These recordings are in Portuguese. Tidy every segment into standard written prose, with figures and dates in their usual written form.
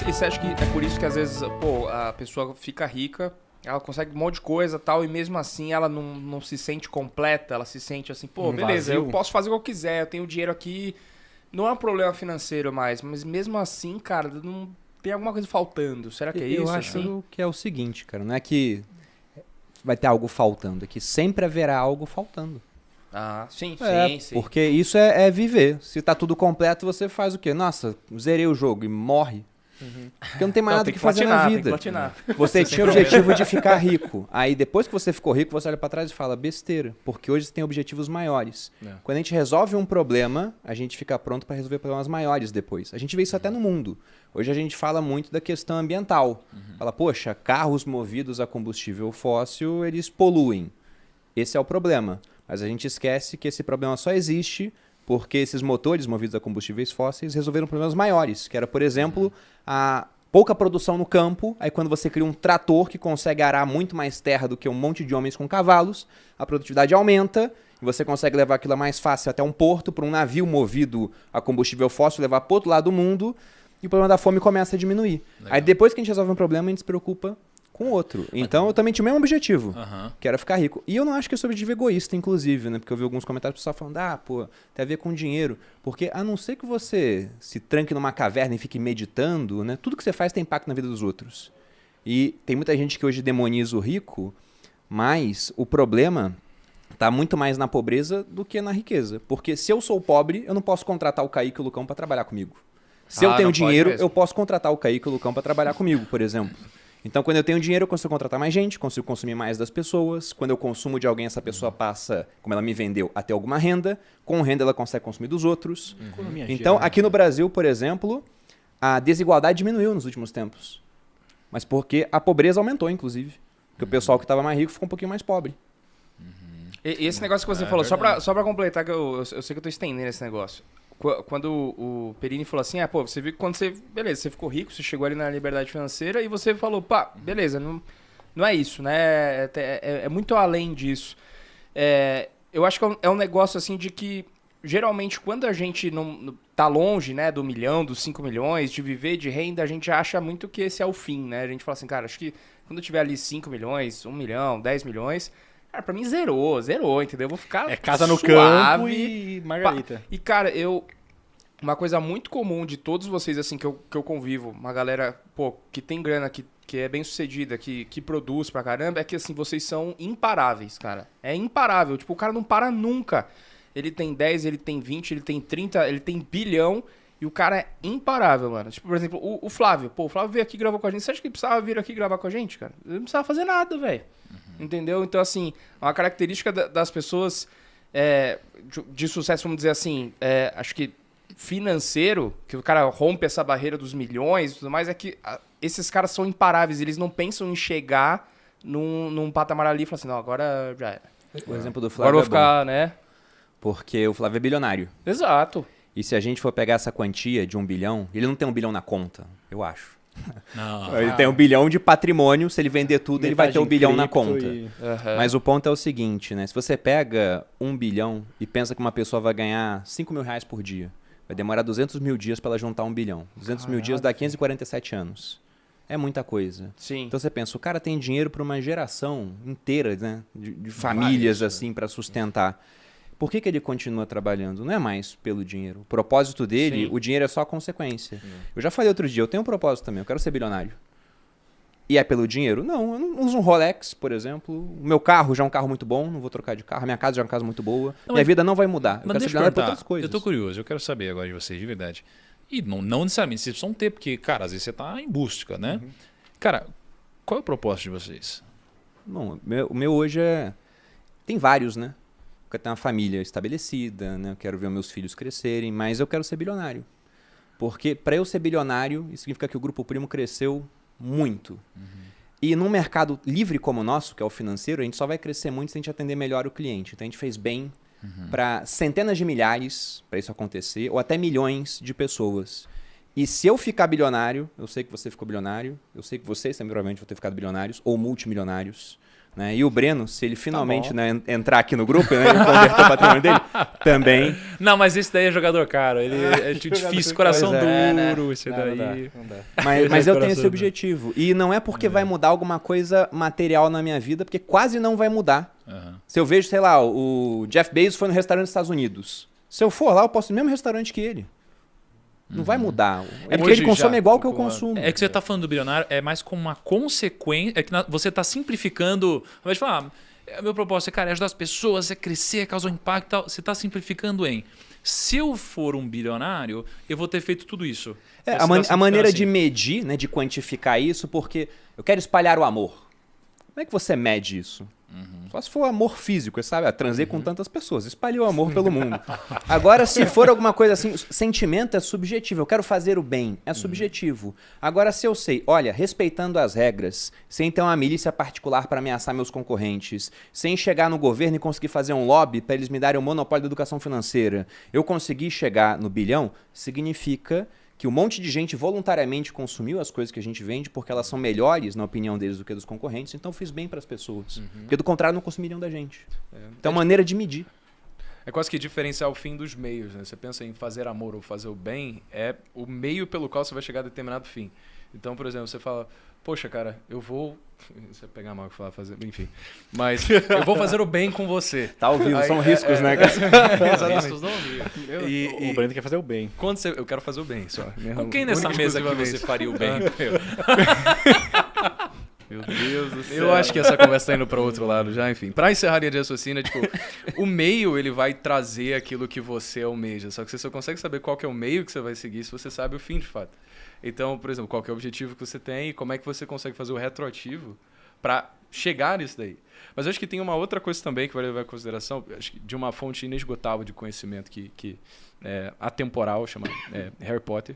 E você acha que é por isso que às vezes, pô, a pessoa fica rica, ela consegue um monte de coisa e tal, e mesmo assim ela não se sente completa, ela se sente assim, pô, beleza, vazio. eu posso fazer o que eu quiser, eu tenho dinheiro aqui, não é um problema financeiro mais, mas mesmo assim, cara, não tem alguma coisa faltando. Será que é isso? Eu acho assim? que é o seguinte, cara, não é que vai ter algo faltando, é que sempre haverá algo faltando. Ah, sim, sim. Porque isso é viver. Se tá tudo completo, você faz o quê? Nossa, zerei o jogo e morre. Porque não tem mais nada tem que fazer na platinar, tem que vida. platinar. Você tinha o objetivo de ficar rico. Aí depois que você ficou rico, você olha pra trás e fala besteira. Porque hoje você tem objetivos maiores. Quando a gente resolve um problema, a gente fica pronto para resolver problemas maiores depois. A gente vê isso até no mundo. Hoje a gente fala muito da questão ambiental. Fala, poxa, carros movidos a combustível fóssil, eles poluem. Esse é o problema. Mas a gente esquece que esse problema só existe porque esses motores movidos a combustíveis fósseis resolveram problemas maiores, que era, por exemplo, a pouca produção no campo. Aí quando você cria um trator que consegue arar muito mais terra do que um monte de homens com cavalos, a produtividade aumenta e você consegue levar aquilo mais fácil até um porto, para um navio movido a combustível fóssil levar para outro lado do mundo, e o problema da fome começa a diminuir. Legal. Aí depois que a gente resolve um problema, a gente se preocupa com o outro. Então eu também tinha o mesmo objetivo, que era ficar rico. E eu não acho que esse objetivo é egoísta, inclusive, né? Porque eu vi alguns comentários do pessoal falando, pô, tem a ver com dinheiro. Porque a não ser que você se tranque numa caverna e fique meditando, né? Tudo que você faz tem impacto na vida dos outros. E tem muita gente que hoje demoniza o rico, mas o problema tá muito mais na pobreza do que na riqueza. Porque se eu sou pobre, eu não posso contratar o Kaique e o Lucão para trabalhar comigo. Se eu tenho dinheiro, eu posso contratar o Kaique e o Lucão para trabalhar comigo, por exemplo. Então, quando eu tenho dinheiro, eu consigo contratar mais gente, consigo consumir mais das pessoas. Quando eu consumo de alguém, essa pessoa passa, como ela me vendeu, a ter alguma renda. Com renda, ela consegue consumir dos outros. Então, aqui no Brasil, por exemplo, a desigualdade diminuiu nos últimos tempos. Mas porque a pobreza aumentou, inclusive. Porque o pessoal que estava mais rico ficou um pouquinho mais pobre. E esse negócio que você falou, só pra completar, que eu sei que eu tô estendendo esse negócio. Quando o Perini falou assim, pô, você viu que quando você, beleza, você ficou rico, você chegou ali na liberdade financeira e você falou, pá, beleza, não é isso, né? É muito além disso. Eu acho que é um negócio assim de que, geralmente, quando a gente não tá longe, né, do 1 milhão, dos 5 milhões, de viver de renda, a gente acha muito que esse é o fim, né? A gente fala assim, cara, acho que quando eu tiver ali 5 milhões, 1 milhão, 10 milhões... Cara, pra mim zerou, entendeu? Eu vou ficar casa no suave, campo e margarita. E, cara, uma coisa muito comum de todos vocês, assim, que eu convivo, uma galera, pô, que tem grana, que é bem sucedida, que produz pra caramba, é que, assim, vocês são imparáveis, cara. É imparável. Tipo, o cara não para nunca. Ele tem 10, ele tem 20, ele tem 30, ele tem bilhão, e o cara é imparável, mano. Tipo, por exemplo, o Flávio. Pô, o Flávio veio aqui e gravou com a gente. Você acha que ele precisava vir aqui gravar com a gente, cara? Ele não precisava fazer nada, velho. Entendeu? Então, assim, uma característica das pessoas de sucesso, vamos dizer assim, acho que financeiro, que o cara rompe essa barreira dos milhões e tudo mais, é que esses caras são imparáveis. Eles não pensam em chegar num patamar ali e falar assim, não, agora já era. O exemplo do Agora Flávio eu vou ficar, né? porque o Flávio é bilionário. Exato. E se a gente for pegar essa quantia de 1 bilhão, ele não tem 1 bilhão na conta, eu acho. Não. Ele tem 1 bilhão de patrimônio, se ele vender tudo, ele vai ter 1 bilhão na cripto conta. Mas o ponto é o seguinte, né? Se você pega 1 bilhão e pensa que uma pessoa vai ganhar 5 mil reais por dia, vai demorar 200 mil dias para ela juntar 1 bilhão. 200 mil dias dá 547 anos. É muita coisa. Sim. Então você pensa, o cara tem dinheiro para uma geração inteira, né? De famílias, assim, para sustentar. Por que ele continua trabalhando? Não é mais pelo dinheiro. O propósito dele, Sim. o dinheiro é só a consequência. Eu já falei outro dia, eu tenho um propósito também, eu quero ser bilionário. E é pelo dinheiro? Não, eu não uso um Rolex, por exemplo. O meu carro já é um carro muito bom, não vou trocar de carro. A minha casa já é uma casa muito boa. Minha vida não vai mudar. Eu Mas quero ser deixa eu bilionário por perguntar, outras coisas. eu tô curioso, eu quero saber agora de vocês, de verdade. E não necessariamente vocês precisam ter, porque, cara, às vezes você tá em busca, né? Cara, qual é o propósito de vocês? Bom, o meu hoje é... Tem vários, né? Eu quero ter uma família estabelecida, né? Eu quero ver meus filhos crescerem, mas eu quero ser bilionário. Porque para eu ser bilionário, isso significa que o Grupo Primo cresceu muito. E num mercado livre como o nosso, que é o financeiro, a gente só vai crescer muito se a gente atender melhor o cliente. Então a gente fez bem para centenas de milhares para isso acontecer, ou até milhões de pessoas. E se eu ficar bilionário, eu sei que você ficou bilionário, eu sei que vocês também provavelmente vão ter ficado bilionários, ou multimilionários. Né? E o Breno, se ele finalmente entrar aqui no grupo, né, ele converter o patrimônio dele, também. Não, mas esse daí é jogador caro. Ele é difícil, coração duro, esse daí. Não dá. Mas eu tenho esse objetivo. E não é porque vai mudar alguma coisa material na minha vida, porque quase não vai mudar. Se eu vejo, sei lá, o Jeff Bezos foi no restaurante dos Estados Unidos. Se eu for lá, eu posso ir no mesmo restaurante que ele. Não vai mudar. É porque ele consome igual que eu consumo. É que você tá falando do bilionário, é mais como uma consequência. É que você tá simplificando. Ao invés de falar, meu propósito é, cara, é ajudar as pessoas, é crescer, é causar impacto e tal. Você tá simplificando em. Se eu for um bilionário, eu vou ter feito tudo isso. A maneira de medir, né, de quantificar isso, porque eu quero espalhar o amor. Como é que você mede isso? Só se for amor físico, sabe? Transei com tantas pessoas, espalhei o amor pelo mundo. Agora, se for alguma coisa assim, sentimento é subjetivo. Eu quero fazer o bem, é subjetivo. Agora, se eu sei, olha, respeitando as regras, sem ter uma milícia particular para ameaçar meus concorrentes, sem chegar no governo e conseguir fazer um lobby para eles me darem o monopólio da educação financeira, eu consegui chegar no bilhão, significa que um monte de gente voluntariamente consumiu as coisas que a gente vende porque elas são melhores, na opinião deles, do que dos concorrentes, então fiz bem para as pessoas. Porque do contrário não consumiriam da gente. Então, maneira de medir. É quase que diferenciar o fim dos meios, né? Você pensa em fazer amor ou fazer o bem, é o meio pelo qual você vai chegar a determinado fim. Então, por exemplo, você fala, poxa, cara, eu vou... Você pegar mal que falar, fazer... Enfim. Mas eu vou fazer o bem com você. Tá ao vivo, são riscos, né? Riscos não O Breno quer fazer o bem. Quando eu quero fazer o bem, só. Com quem nessa mesa aqui você faria o bem? Meu Deus do céu. Eu acho que essa conversa tá indo para outro lado já, enfim. Para encerrar a linha de raciocínio, tipo, o meio ele vai trazer aquilo que você almeja, só que você só consegue saber qual que é o meio que você vai seguir se você sabe o fim de fato. Então, por exemplo, qual que é o objetivo que você tem e como é que você consegue fazer o retroativo para chegar nisso daí. Mas eu acho que tem uma outra coisa também que vai levar em consideração, acho que de uma fonte inesgotável de conhecimento que é atemporal, chama Harry Potter.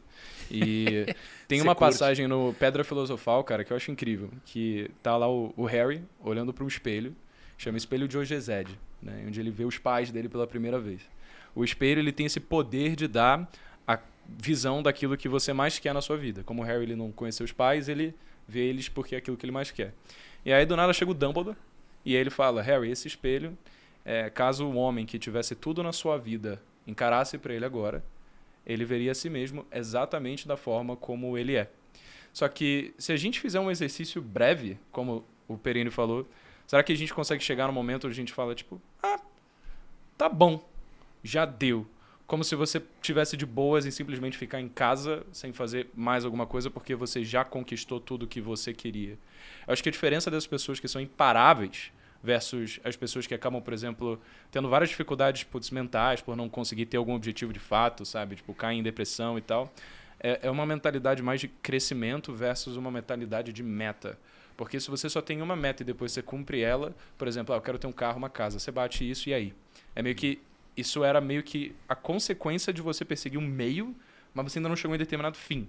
E tem uma passagem no Pedra Filosofal, cara, que eu acho incrível, que tá lá o Harry olhando para um espelho, chama Espelho de Ogezed, né, onde ele vê os pais dele pela primeira vez. O espelho ele tem esse poder de dar a visão daquilo que você mais quer na sua vida. Como o Harry ele não conheceu os pais, ele vê eles porque é aquilo que ele mais quer. E aí do nada chega o Dumbledore e ele fala, Harry, esse espelho, caso o homem que tivesse tudo na sua vida encarasse para ele agora, ele veria a si mesmo exatamente da forma como ele é. Só que se a gente fizer um exercício breve, como o Perini falou, será que a gente consegue chegar no momento onde a gente fala tipo, tá bom, já deu. Como se você tivesse de boas em simplesmente ficar em casa sem fazer mais alguma coisa porque você já conquistou tudo que você queria. Eu acho que a diferença das pessoas que são imparáveis versus as pessoas que acabam, por exemplo, tendo várias dificuldades mentais por não conseguir ter algum objetivo de fato, sabe? Tipo, cair em depressão e tal. É uma mentalidade mais de crescimento versus uma mentalidade de meta. Porque se você só tem uma meta e depois você cumpre ela, por exemplo, eu quero ter um carro, uma casa, você bate isso e aí? Isso era meio que a consequência de você perseguir um meio, mas você ainda não chegou em determinado fim.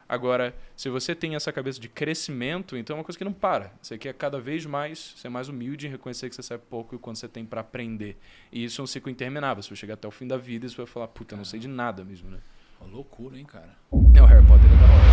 Agora, se você tem essa cabeça de crescimento, então é uma coisa que não para. Você quer cada vez mais ser mais humilde e reconhecer que você sabe pouco e o quanto você tem para aprender. E isso é um ciclo interminável. Você vai chegar até o fim da vida e você vai falar, puta, eu não sei de nada mesmo, né? Uma loucura, hein, cara? O Harry Potter é da hora.